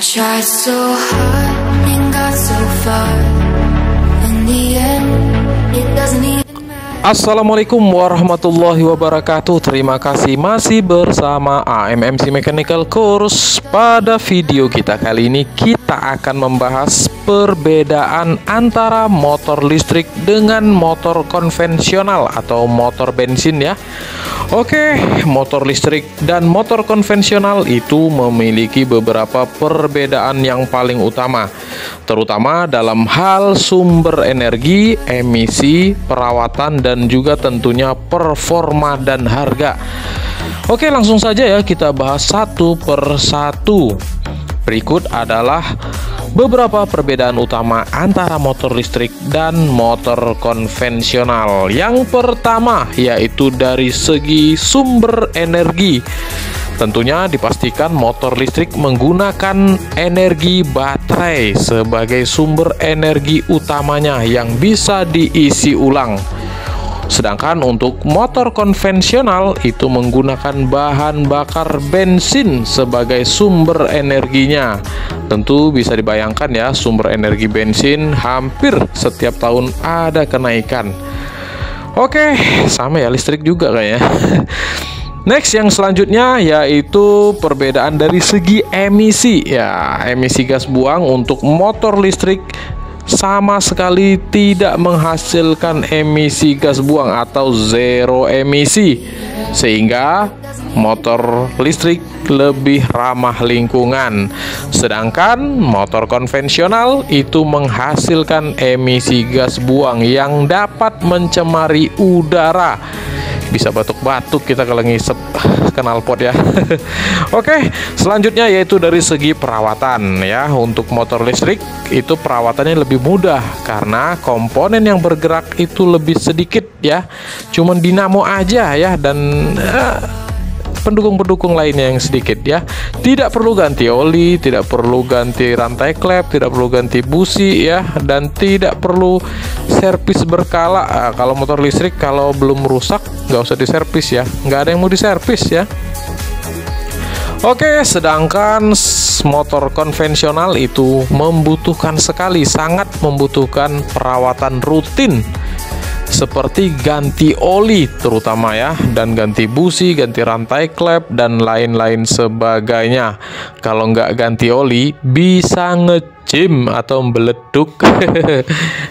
tried so hard and got so far. In the end, it doesn't even matter. Assalamualaikum warahmatullahi wabarakatuh. Terima kasih masih bersama AMMC Mechanical Course. Pada video kita kali ini kita akan membahas perbedaan antara motor listrik dengan motor konvensional atau motor bensin ya. Oke, motor listrik dan motor konvensional itu memiliki beberapa perbedaan yang paling utama, terutama dalam hal sumber energi, emisi, perawatan, dan juga tentunya performa dan harga. Oke, langsung saja ya kita bahas satu per satu. Berikut adalah beberapa perbedaan utama antara motor listrik dan motor konvensional. Yang pertama yaitu dari segi sumber energi. Tentunya dipastikan motor listrik menggunakan energi baterai sebagai sumber energi utamanya yang bisa diisi ulang. Sedangkan untuk motor konvensional itu menggunakan bahan bakar bensin sebagai sumber energinya. Tentu bisa dibayangkan ya, sumber energi bensin hampir setiap tahun ada kenaikan. Oke, sama ya listrik juga kayaknya. Next, yang selanjutnya yaitu perbedaan dari segi emisi. Ya, emisi gas buang untuk motor listrik sama sekali tidak menghasilkan emisi gas buang atau zero emisi, sehingga motor listrik lebih ramah lingkungan. Sedangkan motor konvensional itu menghasilkan emisi gas buang yang dapat mencemari udara. Bisa batuk-batuk kita kalau ngisep knalpot ya. Oke, selanjutnya yaitu dari segi perawatan ya. Untuk motor listrik itu perawatannya lebih mudah karena komponen yang bergerak itu lebih sedikit ya. Cuman dinamo aja ya, dan pendukung-pendukung lainnya yang sedikit ya. Tidak perlu ganti oli, tidak perlu ganti rantai klep, tidak perlu ganti busi ya, dan tidak perlu servis berkala. Kalau motor listrik kalau belum rusak nggak usah diservis ya, nggak ada yang mau diservis ya. Oke, sedangkan motor konvensional itu membutuhkan sekali, sangat membutuhkan perawatan rutin seperti ganti oli terutama ya, dan ganti busi, ganti rantai klep, dan lain-lain sebagainya. Kalau nggak ganti oli bisa ngejim atau meleduk.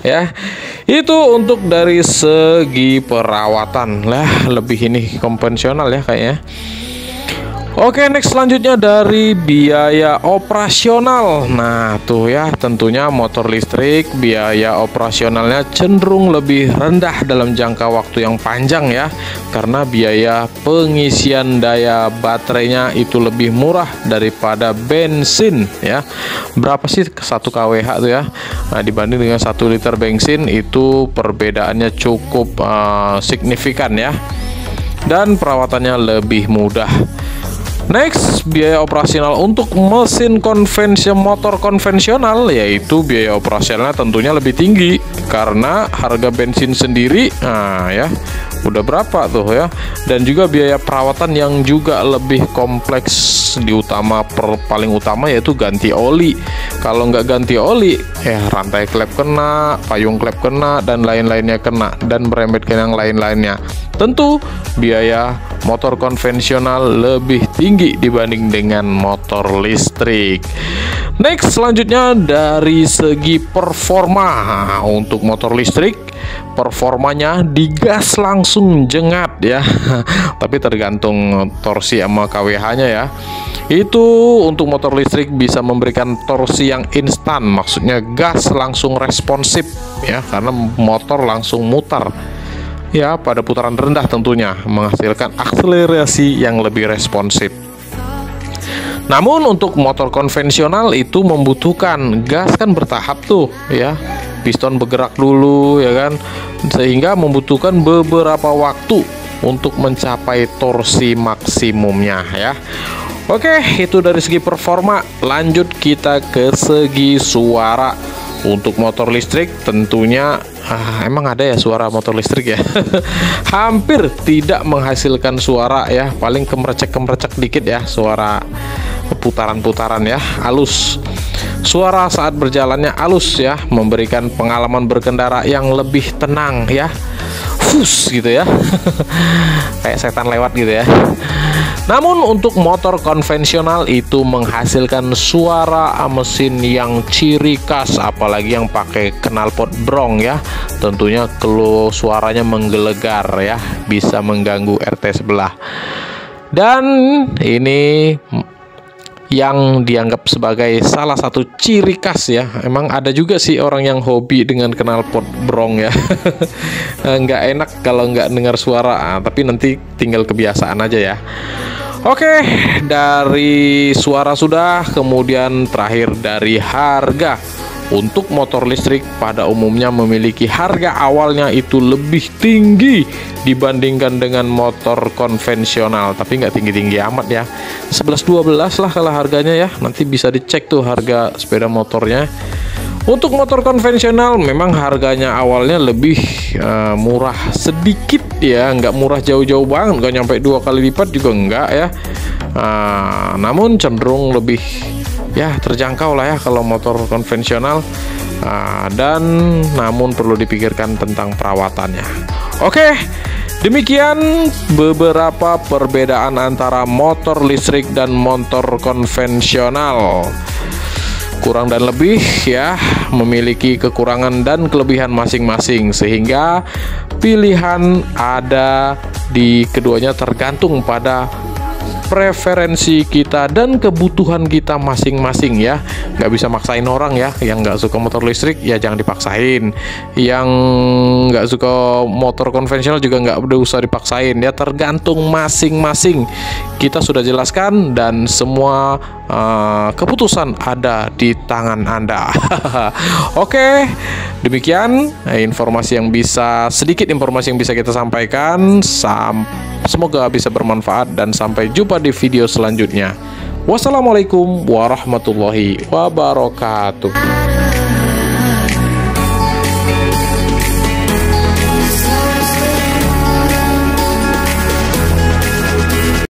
Ya, itu untuk dari segi perawatan lah, lebih ini konvensional ya kayaknya. Oke, next selanjutnya dari biaya operasional. Nah tuh ya, tentunya motor listrik biaya operasionalnya cenderung lebih rendah dalam jangka waktu yang panjang ya, karena biaya pengisian daya baterainya itu lebih murah daripada bensin ya. Berapa sih 1 kWh tuh ya? Nah, dibanding dengan 1 liter bensin itu perbedaannya cukup signifikan ya, dan perawatannya lebih mudah. Next, biaya operasional untuk mesin motor konvensional, yaitu biaya operasionalnya tentunya lebih tinggi karena harga bensin sendiri, nah ya udah berapa tuh ya, dan juga biaya perawatan yang juga lebih kompleks. Paling utama yaitu ganti oli. Kalau nggak ganti oli ya rantai klep kena, payung klep kena, dan lain-lainnya kena, dan merembetkan yang lain-lainnya. Tentu biaya motor konvensional lebih tinggi dibanding dengan motor listrik. Next, selanjutnya dari segi performa. Untuk motor listrik performanya digas langsung jengat ya. Tapi tergantung torsi sama kWh-nya ya. Itu untuk motor listrik bisa memberikan torsi yang instan, maksudnya gas langsung responsif ya, karena motor langsung mutar ya pada putaran rendah, tentunya menghasilkan akselerasi yang lebih responsif. Namun untuk motor konvensional itu membutuhkan gas kan bertahap tuh ya, piston bergerak dulu ya kan, sehingga membutuhkan beberapa waktu untuk mencapai torsi maksimumnya ya. Oke, itu dari segi performa. Lanjut kita ke segi suara. Untuk motor listrik tentunya emang ada ya suara motor listrik ya. Hampir tidak menghasilkan suara ya, paling kemercek dikit ya suara putaran-putaran ya, halus. Suara saat berjalannya halus ya, memberikan pengalaman berkendara yang lebih tenang ya. Fus gitu ya. Kayak setan lewat gitu ya. Namun untuk motor konvensional itu menghasilkan suara mesin yang ciri khas, apalagi yang pakai knalpot brong ya. Tentunya kalau suaranya menggelegar ya, bisa mengganggu RT sebelah. Dan ini yang dianggap sebagai salah satu ciri khas ya. Emang ada juga sih orang yang hobi dengan knalpot brong ya. Nggak enak kalau nggak dengar suara, tapi nanti tinggal kebiasaan aja ya. Oke, dari suara sudah, kemudian terakhir dari harga. Untuk motor listrik pada umumnya memiliki harga awalnya itu lebih tinggi dibandingkan dengan motor konvensional, tapi nggak tinggi-tinggi amat ya, 11-12 lah kalau harganya ya. Nanti bisa dicek tuh harga sepeda motornya. Untuk motor konvensional memang harganya awalnya lebih murah sedikit ya, nggak murah jauh-jauh banget, nggak nyampe 2 kali lipat juga enggak ya. Namun cenderung lebih ya terjangkau lah ya kalau motor konvensional, dan namun perlu dipikirkan tentang perawatannya. Oke, demikian beberapa perbedaan antara motor listrik dan motor konvensional. Kurang dan lebih ya, memiliki kekurangan dan kelebihan masing-masing, sehingga pilihan ada di keduanya tergantung pada preferensi kita dan kebutuhan kita masing-masing ya. Nggak bisa maksain orang ya. Yang nggak suka motor listrik ya jangan dipaksain, yang nggak suka motor konvensional juga nggak usah dipaksain ya, tergantung masing-masing. Kita sudah jelaskan dan semua keputusan ada di tangan Anda. Oke, demikian informasi yang bisa kita sampaikan. Semoga bisa bermanfaat dan sampai jumpa di video selanjutnya. Wassalamualaikum warahmatullahi wabarakatuh.